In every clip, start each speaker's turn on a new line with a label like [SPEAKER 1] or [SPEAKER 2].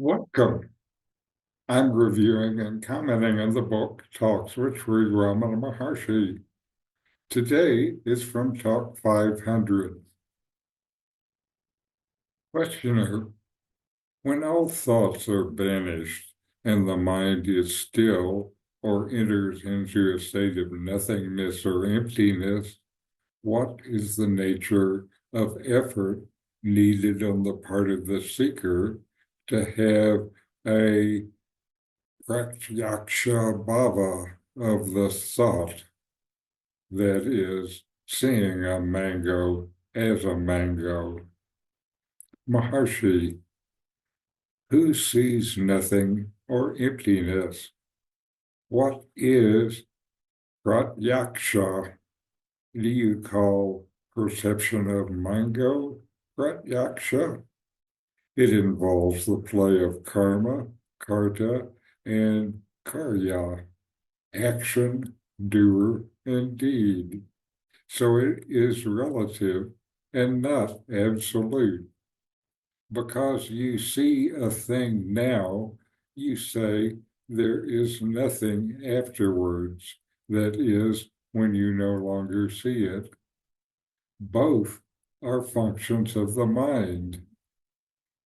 [SPEAKER 1] Welcome. I'm reviewing and commenting on the book Talks with Ramana Maharshi. Today is from Talk 500. Questioner, when all thoughts are banished and the mind is still or enters into a state of nothingness or emptiness, what is the nature of effort needed on the part of the seeker to have a pratyaksha bhava of the thought, that is, seeing a mango as a mango? Maharshi, who sees nothing or emptiness? What is pratyaksha? Do you call perception of mango pratyaksha? It involves the play of karma, karta, and karya, action, doer, and deed. So it is relative and not absolute. Because you see a thing now, you say there is nothing afterwards. That is, when you no longer see it. Both are functions of the mind.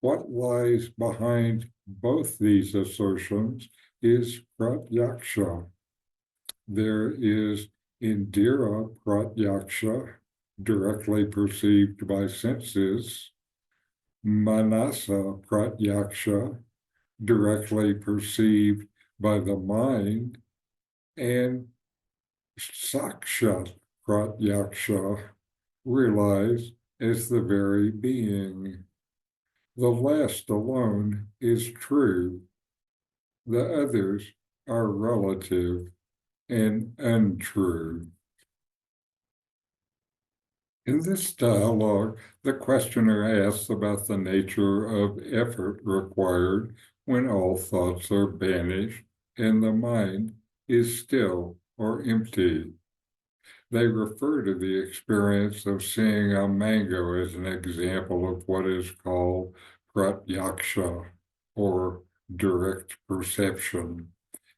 [SPEAKER 1] What lies behind both these assertions is pratyaksha. There is indriya pratyaksha, directly perceived by senses, manasa pratyaksha, directly perceived by the mind, and sakshat pratyaksha, realized as the very being. The last alone is true. The others are relative and untrue. In this dialogue, the questioner asks about the nature of effort required when all thoughts are banished and the mind is still or empty. They refer to the experience of seeing a mango as an example of what is called pratyaksha, or direct perception,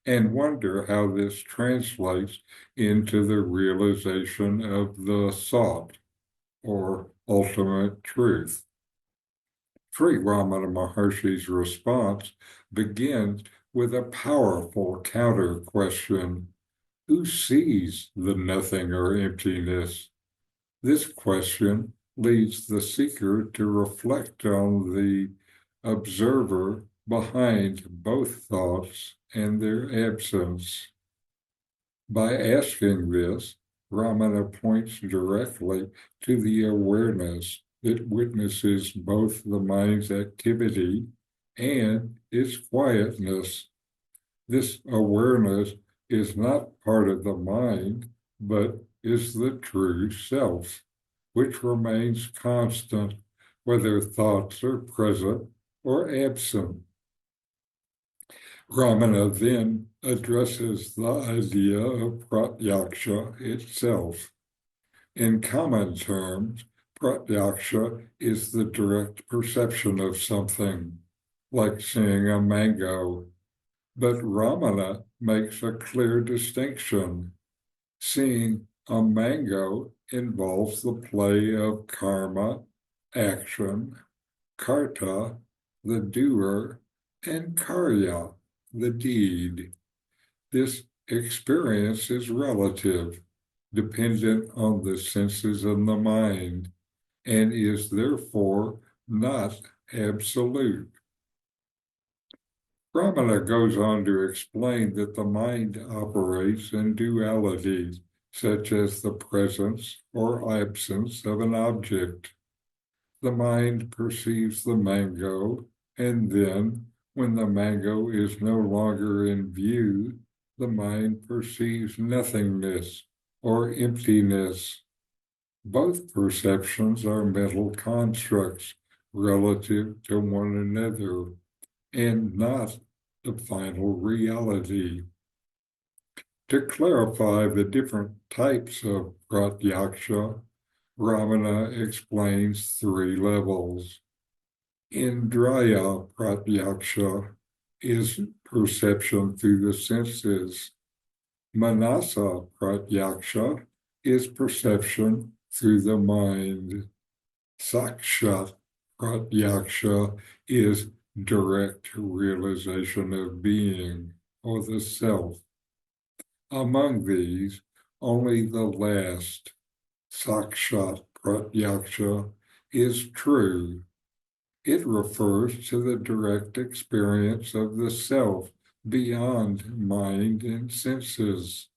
[SPEAKER 1] and wonder how this translates into the realization of the thought, or ultimate truth. Sri Ramana Maharshi's response begins with a powerful counter question: who sees the nothing or emptiness? This question leads the seeker to reflect on the observer behind both thoughts and their absence. By asking this, Ramana points directly to the awareness that witnesses both the mind's activity and its quietness. This awareness is not part of the mind, but is the true self, which remains constant whether thoughts are present or absent. Ramana then addresses the idea of pratyaksha itself. In common terms, pratyaksha is the direct perception of something, like seeing a mango. But Ramana makes a clear distinction. Seeing a mango involves the play of karma, action, karta, the doer, and karya, the deed. This experience is relative, dependent on the senses and the mind, and is therefore not absolute. Ramana goes on to explain that the mind operates in dualities, such as the presence or absence of an object. The mind perceives the mango, and then, when the mango is no longer in view, the mind perceives nothingness or emptiness. Both perceptions are mental constructs relative to one another, and not the final reality. To clarify the different types of pratyaksha, Ramana explains three levels. Indriya pratyaksha is perception through the senses. Manasa pratyaksha is perception through the mind. Sakshat pratyaksha is direct realization of being or the self. Among these, only the last, sakshat pratyaksha, is true. It refers to the direct experience of the self beyond mind and senses.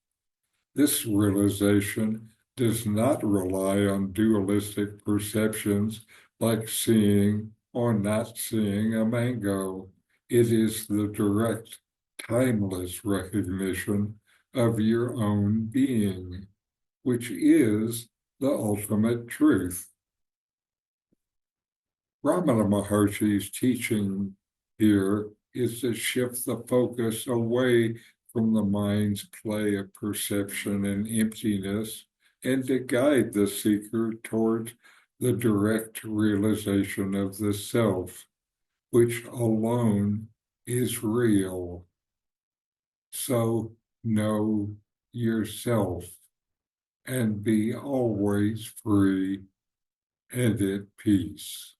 [SPEAKER 1] This realization does not rely on dualistic perceptions like seeing or not seeing a mango. It is the direct, timeless recognition of your own being, which is the ultimate truth. Ramana Maharshi's teaching here is to shift the focus away from the mind's play of perception and emptiness and to guide the seeker towards the direct realization of the self, which alone is real. So know yourself and be always free and at peace.